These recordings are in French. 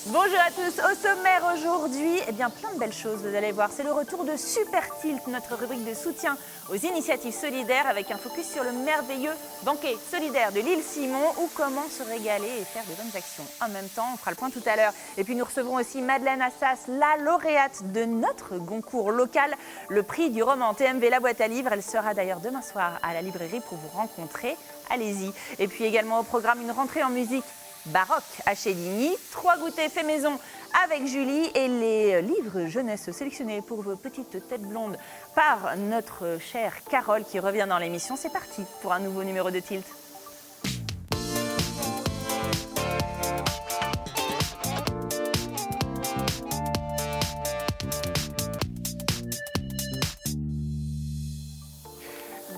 Bonjour à tous, au sommaire aujourd'hui, plein de belles choses, vous allez voir. C'est le retour de Super Tilt, notre rubrique de soutien aux initiatives solidaires avec un focus sur le merveilleux banquet solidaire de l'île Simon ou comment se régaler et faire de bonnes actions. En même temps, on fera le point tout à l'heure. Et puis nous recevrons aussi Madeleine Assas, la lauréate de notre concours local, le prix du roman TMV La Boîte à Livres. Elle sera d'ailleurs demain soir à la librairie pour vous rencontrer. Allez-y. Et puis également au programme une rentrée en musique baroque à chez Ligny, 3 goûters faits maison avec Julie et les livres jeunesse sélectionnés pour vos petites têtes blondes par notre chère Carole qui revient dans l'émission. C'est parti pour un nouveau numéro de Tilt.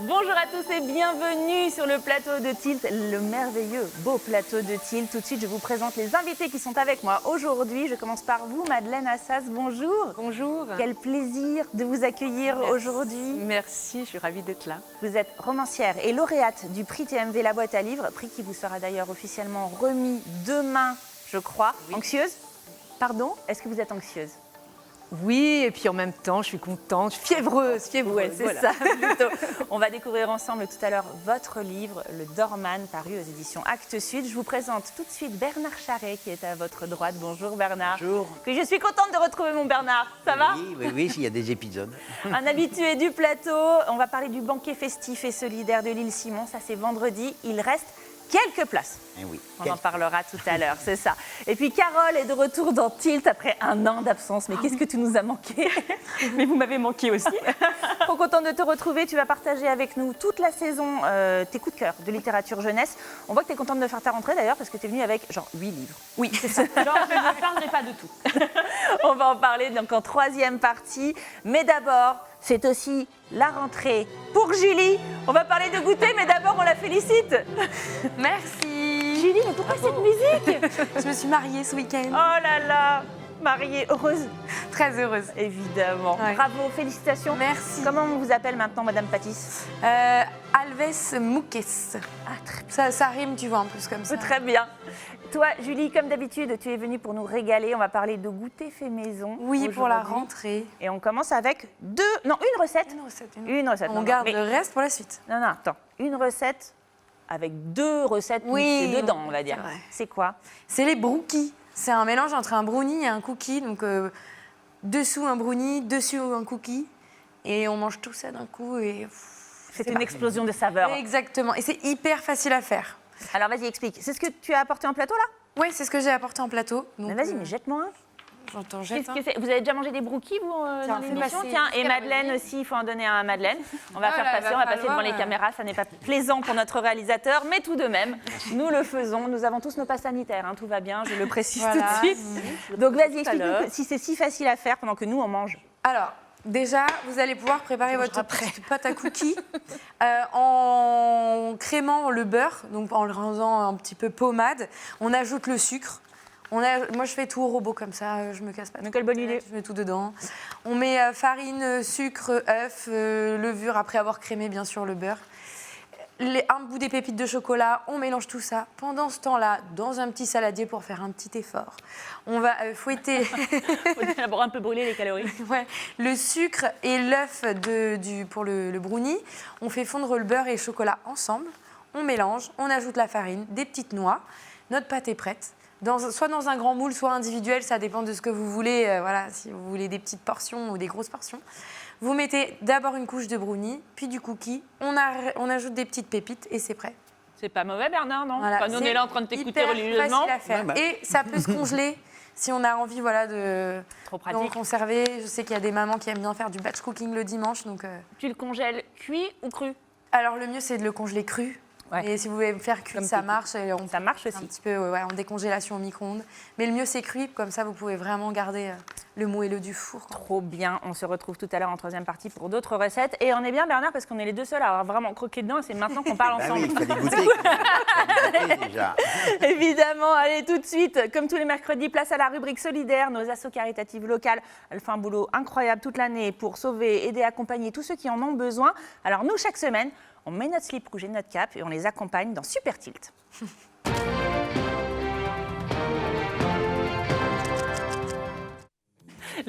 Bonjour à tous et bienvenue sur le plateau de Tilt, le merveilleux beau plateau de Tilt. Tout de suite, je vous présente les invités qui sont avec moi aujourd'hui. Je commence par vous, Madeleine Assas. Bonjour. Bonjour. Quel plaisir de vous accueillir aujourd'hui. Merci, je suis ravie d'être là. Vous êtes romancière et lauréate du prix TMV La Boîte à Livres, prix qui vous sera d'ailleurs officiellement remis demain, je crois. Oui. Anxieuse? Pardon? Est-ce que vous êtes anxieuse? Oui, et puis en même temps, je suis contente, fiévreuse. Ouais, c'est voilà. ça, plutôt. On va découvrir ensemble tout à l'heure votre livre, Le Dorman, paru aux éditions Actes Sud. Je vous présente tout de suite Bernard Charret, qui est à votre droite. Bonjour Bernard. Bonjour. Que je suis contente de retrouver mon Bernard. Ça va? Oui, il y a des épisodes. Un habitué du plateau. On va parler du banquet festif et solidaire de l'île Simon. Ça, c'est vendredi. Il reste quelques places. Eh oui. On en parlera tout à l'heure, c'est ça. Et puis Carole est de retour dans Tilt après un an d'absence. Mais qu'est-ce que tu nous as manqué? Mais vous m'avez manqué aussi. Trop contente de te retrouver. Tu vas partager avec nous toute la saison tes coups de cœur de littérature jeunesse. On voit que tu es contente de faire ta rentrée d'ailleurs parce que tu es venue avec genre 8 livres. Oui, c'est ça. Genre, je ne parlerai pas de tout. On va en parler donc en troisième partie. Mais d'abord, c'est aussi la rentrée pour Julie. On va parler de goûter, mais d'abord on la félicite. Merci. Julie, mais pourquoi cette musique? Je me suis mariée ce week-end. Oh là là, mariée, heureuse. Très heureuse. Évidemment. Ouais. Bravo, félicitations. Merci. Comment on vous appelle maintenant, Madame Patisse? Alves Moukes. Ah, très bien. Ça rime, tu vois, en plus comme ça. Très bien. Toi, Julie, comme d'habitude, tu es venue pour nous régaler. On va parler de goûter fait maison. Oui, pour la aujourd'hui. rentrée. Et on commence avec une recette. Une recette. On Non, garde mais- le reste pour la suite. Non, attends. Une recette avec 2 recettes mixées dedans, on va dire. c'est vrai. C'est quoi? C'est les brookies. C'est un mélange entre un brownie et un cookie. Donc, dessous un brownie, dessus un cookie. Et on mange tout ça d'un coup. Et C'est une explosion de saveurs. exactement. Et c'est hyper facile à faire. Alors, vas-y, explique. C'est ce que tu as apporté en plateau, là? Oui, c'est ce que j'ai apporté en plateau. Donc, Mais vas-y, mais jette-moi un. J'entends Qu'est-ce jette. que c'est? Vous avez déjà mangé des brookies, vous, Tiens, dans fais l'émission? passer. Tiens, et Qu'est-ce qu'elle Madeleine avait aussi, il faut en donner un à Madeleine. On va Oh faire là, passer, va on va passer falloir, devant les caméras. Ça n'est pas plaisant pour notre réalisateur, mais tout de même, nous le faisons. Nous avons tous nos passes sanitaires, hein, tout va bien, je le précise Voilà. tout de suite. Donc vas-y, explique-nous si c'est si facile à faire pendant que nous, on mange. Alors, déjà, vous allez pouvoir préparer votre petite pâte à cookies en crémant le beurre, donc en le rendant un petit peu pommade. On ajoute le sucre. Moi, je fais tout au robot comme ça, je me casse pas. Donc, quelle bonne idée. Je mets tout dedans. On met farine, sucre, œuf, levure, après avoir crémé, bien sûr, le beurre. Un bout des pépites de chocolat, on mélange tout ça. Pendant ce temps-là, dans un petit saladier pour faire un petit effort, on va fouetter Faut d'abord un peu brûler les calories. ouais, le sucre et l'œuf pour le brownie. On fait fondre le beurre et le chocolat ensemble. On mélange, on ajoute la farine, des petites noix. Notre pâte est prête. Soit dans un grand moule, soit individuel, ça dépend de ce que vous voulez. Voilà, si vous voulez des petites portions ou des grosses portions. Vous mettez d'abord une couche de brownie, puis du cookie. On ajoute des petites pépites et c'est prêt. C'est pas mauvais, Bernard, non? Voilà, Enfin, nous, on est là en train de t'écouter hyper religieusement. facile à faire. Ouais, bah. Et ça peut se congeler si on a envie de Trop le pratique. conserver. Je sais qu'il y a des mamans qui aiment bien faire du batch cooking le dimanche. Donc, Tu le congèles cuit ou cru? alors le mieux c'est de le congeler cru. Ouais. Et si vous voulez faire cuit, Comme ça tes marche. Et on Ça marche un aussi. petit peu en décongélation au micro-ondes. Mais le mieux c'est cuit, comme ça vous pouvez vraiment garder le moelleux du four. Trop bien. On se retrouve tout à l'heure en troisième partie pour d'autres recettes. Et on est bien, Bernard, parce qu'on est les deux seuls à avoir vraiment croqué dedans. Et c'est maintenant qu'on parle Bah ensemble. oui, il fallait goûter. Il fallait goûter déjà. Évidemment, allez tout de suite, comme tous les mercredis, place à la rubrique solidaire. Nos assos caritatives locales, elles font un boulot incroyable toute l'année pour sauver, aider, accompagner tous ceux qui en ont besoin. Alors nous, chaque semaine, on met notre slip rouge et notre cape et on les accompagne dans Super Tilt.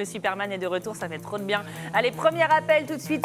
le Superman est de retour, ça fait trop de bien. Allez, premier appel tout de suite,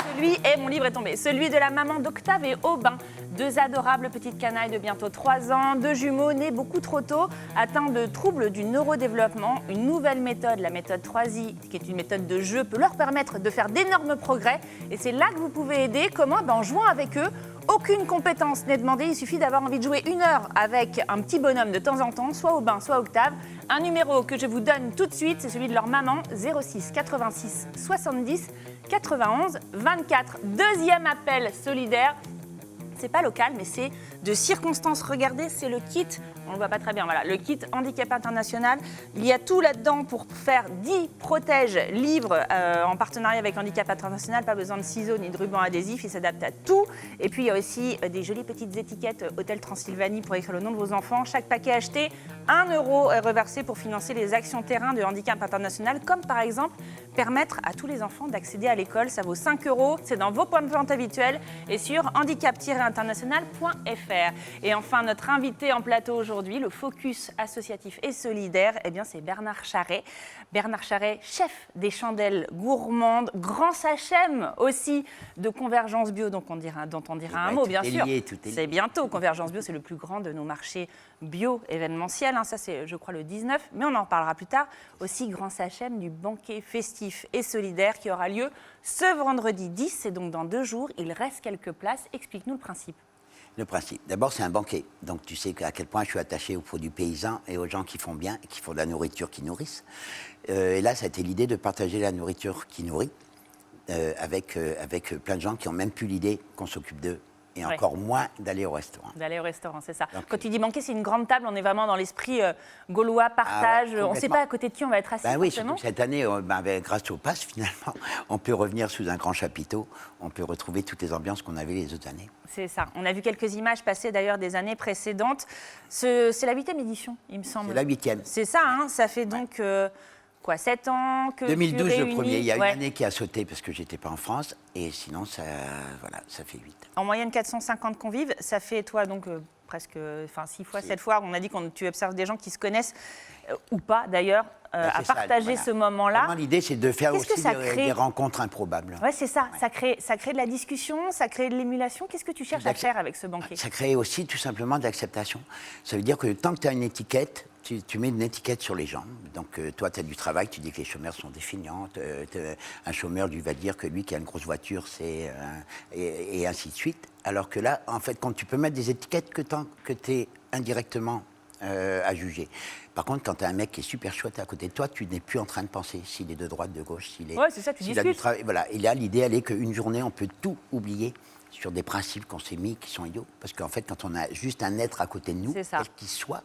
mon livre est tombé, celui de la maman d'Octave et Aubin. 2 adorables petites canailles de bientôt 3 ans, 2 jumeaux nés beaucoup trop tôt, atteints de troubles du neurodéveloppement. Une nouvelle méthode, la méthode 3I, qui est une méthode de jeu, peut leur permettre de faire d'énormes progrès. Et c'est là que vous pouvez aider. Comment ? En jouant avec eux. Aucune compétence n'est demandée, il suffit d'avoir envie de jouer 1 heure avec un petit bonhomme de temps en temps, soit Aubin, soit Octave. Un numéro que je vous donne tout de suite, c'est celui de leur maman, 06 86 70 91 24. Deuxième appel solidaire. C'est pas local, mais c'est de circonstances. Regardez, c'est le kit, on le voit pas très bien, voilà, le kit Handicap International. Il y a tout là-dedans pour faire 10 protèges livres en partenariat avec Handicap International. Pas besoin de ciseaux ni de ruban adhésif, il s'adapte à tout. Et puis il y a aussi des jolies petites étiquettes Hôtel Transylvanie pour écrire le nom de vos enfants. Chaque paquet acheté, 1 € est reversé pour financer les actions terrain de Handicap International, comme par exemple permettre à tous les enfants d'accéder à l'école. Ça vaut 5 €, c'est dans vos points de vente habituels et sur handicap-international.fr. Et enfin, notre invité en plateau aujourd'hui, le focus associatif et solidaire, eh bien, c'est Bernard Charret. Bernard Charret, chef des chandelles gourmandes, grand sachem aussi de Convergence Bio, dont on dira un mot, bien sûr. C'est bientôt. Convergence Bio, c'est le plus grand de nos marchés bio événementiels. Ça, c'est, je crois, le 19, mais on en reparlera plus tard. Aussi, grand sachem du banquet festif et solidaire qui aura lieu ce vendredi 10, c'est donc dans 2 jours. Il reste quelques places. Explique-nous le principe. Le principe, d'abord, c'est un banquet. Donc, tu sais à quel point je suis attaché aux produits paysans et aux gens qui font bien, qui font de la nourriture qui nourrissent. Et là, ça a été l'idée de partager la nourriture qui nourrit avec plein de gens qui ont même plus l'idée qu'on s'occupe d'eux. Et encore moins d'aller au restaurant. D'aller au restaurant, c'est ça. Donc, quand tu dis banquet, c'est une grande table, on est vraiment dans l'esprit gaulois, partage. On ne sait pas à côté de qui on va être assis. Oui, surtout cette année, grâce au pass, finalement, on peut revenir sous un grand chapiteau. On peut retrouver toutes les ambiances qu'on avait les autres années. C'est ça. On a vu quelques images passer d'ailleurs des années précédentes. C'est la 8e édition, il me semble. C'est la 8e. C'est ça, ça fait donc... 7 ans que 2012 tu le premier, il y a une ouais. année qui a sauté parce que j'étais pas en France et sinon ça fait 8. En moyenne 450 convives, ça fait toi donc presque 6 fois, 7 fois, on a dit que tu observes des gens qui se connaissent ou pas d'ailleurs à partager ce moment-là. Vraiment, l'idée c'est de faire aussi des rencontres improbables. Ouais, c'est ça, ça crée de la discussion, ça crée de l'émulation. Qu'est-ce que tu cherches à faire avec ce banquet ? Ça crée aussi tout simplement de l'acceptation. Ça veut dire que tant que tu as une étiquette, tu mets une étiquette sur les gens. Donc, toi, tu as du travail, tu dis que les chômeurs sont des feignantes. Un chômeur, lui, va dire que lui qui a une grosse voiture, c'est... et ainsi de suite. Alors que là, en fait, quand tu peux mettre des étiquettes que tant que tu es indirectement à juger. Par contre, quand tu as un mec qui est super chouette à côté de toi, tu n'es plus en train de penser s'il est de droite, de gauche, s'il est... Ouais, c'est ça, tu discutes. Voilà. Et là, l'idée, elle est qu'une journée, on peut tout oublier sur des principes qu'on s'est mis qui sont idiots. Parce qu'en fait, quand on a juste un être à côté de nous, quel qu'il soit,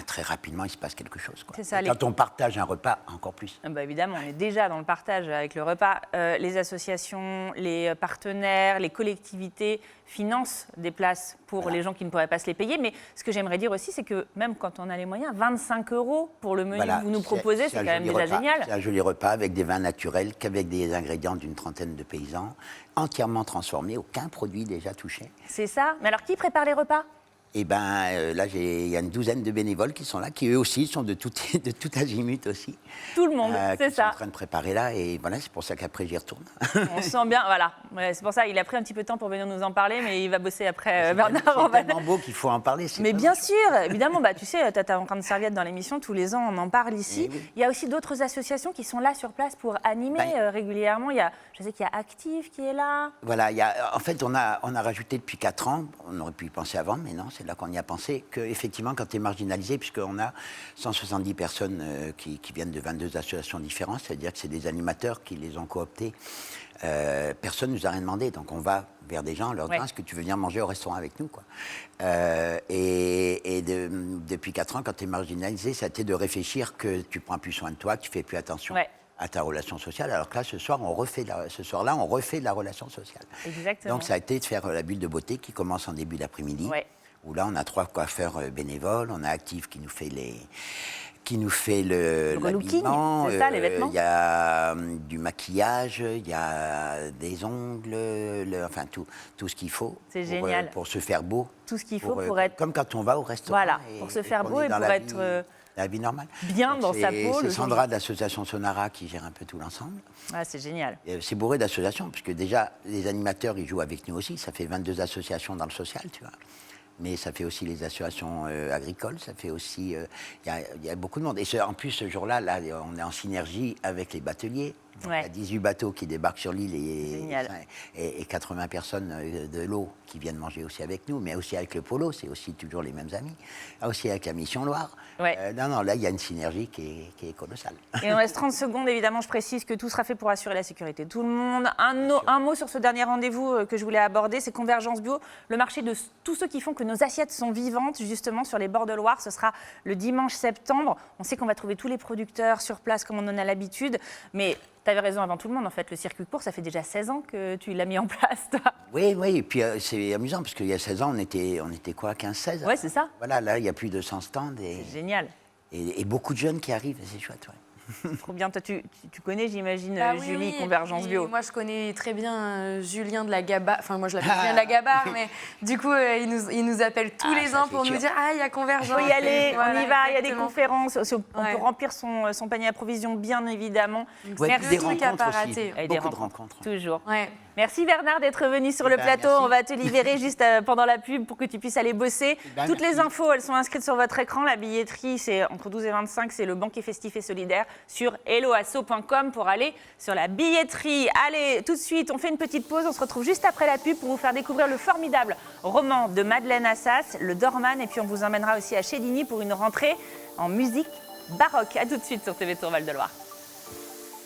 très rapidement, il se passe quelque chose. Quoi. Ça, quand on partage un repas, encore plus. Évidemment, on est déjà dans le partage avec le repas. Les associations, les partenaires, les collectivités financent des places pour les gens qui ne pourraient pas se les payer. Mais ce que j'aimerais dire aussi, c'est que même quand on a les moyens, 25 € pour le menu que vous nous proposez, c'est quand même déjà génial. C'est un joli repas avec des vins naturels, qu'avec des ingrédients d'une trentaine de paysans, entièrement transformés, aucun produit déjà touché. C'est ça. Mais alors, qui prépare les repas ? Eh bien, là, il y a une douzaine de bénévoles qui sont là, qui eux aussi sont de tout azimut aussi. Tout le monde, c'est ça. Qui sont en train de préparer là, et voilà, c'est pour ça qu'après, j'y retourne. On se sent bien, voilà. Ouais, c'est pour ça, il a pris un petit peu de temps pour venir nous en parler, mais il va bosser après Bernard. C'est tellement beau qu'il faut en parler. Mais bien sûr, évidemment, tu sais, tu as un train de serviette dans l'émission, tous les ans, on en parle ici. Oui. Il y a aussi d'autres associations qui sont là sur place pour animer régulièrement. Je sais qu'il y a Active qui est là. Voilà, en fait, on a rajouté depuis 4 ans, on aurait pu y penser avant, mais non, c'est là qu'on y a pensé, qu'effectivement, quand tu es marginalisé, puisqu'on a 170 personnes qui viennent de 22 associations différentes, c'est-à-dire que c'est des animateurs qui les ont cooptés, personne ne nous a rien demandé. Donc on va vers des gens, leur disant, est-ce que tu veux venir manger au restaurant avec nous, quoi. Depuis 4 ans, quand tu es marginalisé, ça a été de réfléchir que tu prends plus soin de toi, que tu fais plus attention à ta relation sociale, alors que là, ce soir-là, on refait de la relation sociale. Exactement. Donc ça a été de faire la bulle de beauté qui commence en début d'après-midi. Où là, on a 3 coiffeurs bénévoles, on a Active qui nous fait l'habillement, c'est ça, les vêtements. Il y a du maquillage, il y a des ongles, tout ce qu'il faut génial. Pour se faire beau. Tout ce qu'il faut pour être... Comme quand on va au restaurant. Voilà, pour se faire beau et pour être La vie normale. bien Donc, dans sa peau. C'est le Sandra de l'association Sonara qui gère un peu tout l'ensemble. Ah, c'est génial. C'est bourré d'associations, puisque déjà, les animateurs, ils jouent avec nous aussi. Ça fait 22 associations dans le social, tu vois. Mais ça fait aussi les associations agricoles, ça fait aussi... Il y a beaucoup de monde. Et en plus, ce jour-là, là, on est en synergie avec les bateliers. Donc, Ouais. il y a 18 bateaux qui débarquent sur l'île Génial. et 80 personnes de l'eau qui viennent manger aussi avec nous, mais aussi avec le Polo, c'est aussi toujours les mêmes amis. Aussi avec la Mission Loire. Ouais. Non, là, il y a une synergie qui est colossale. Et il nous reste 30 secondes, évidemment, je précise que tout sera fait pour assurer la sécurité de tout le monde. Un mot sur ce dernier rendez-vous que je voulais aborder, c'est Convergence Bio, le marché de tous ceux qui font que nos assiettes sont vivantes, justement, sur les bords de Loire. Ce sera le dimanche septembre. On sait qu'on va trouver tous les producteurs sur place, comme on en a l'habitude, mais... Tu avais raison avant tout le monde, en fait. Le circuit court, ça fait déjà 16 ans que tu l'as mis en place, toi. Oui, et puis c'est amusant, parce qu'il y a 16 ans, on était quoi, 15-16 Ouais, c'est ça. Voilà, là, il y a plus de 100 stands C'est génial. et beaucoup de jeunes qui arrivent, et c'est chouette, ouais. Trop bien. Toi, tu connais, j'imagine, Ah oui, Julie, oui. Convergence Et Bio. moi, je connais très bien Julien de la Gabarre. Enfin, moi, je l'appelle Julien de la Gabarre, mais du coup, il nous appelle tous les ça, ans c'est pour sûr. nous dire « Ah, il y a Convergence ». Il faut y aller, Voilà, on y va, il y a des exactement. conférences. On Ouais. peut remplir son panier à provisions, bien évidemment. Ouais, Merci. des truc à rencontres pas aussi, rater. Et des beaucoup de rencontres. Toujours. Ouais. Merci Bernard d'être venu sur le ben, plateau. merci. On va te libérer juste pendant la pub pour que tu puisses aller bosser. ben, Toutes les merci. infos, elles sont inscrites sur votre écran. La billetterie, c'est entre 12 et 25, c'est le banquet festif et solidaire sur helloasso.com pour aller sur la billetterie. Allez, tout de suite, on fait une petite pause. On se retrouve juste après la pub pour vous faire découvrir le formidable roman de Madeleine Assas, Le Dorman. Et puis on vous emmènera aussi à Chédigny pour une rentrée en musique baroque. À tout de suite sur TV Tour Val de Loire.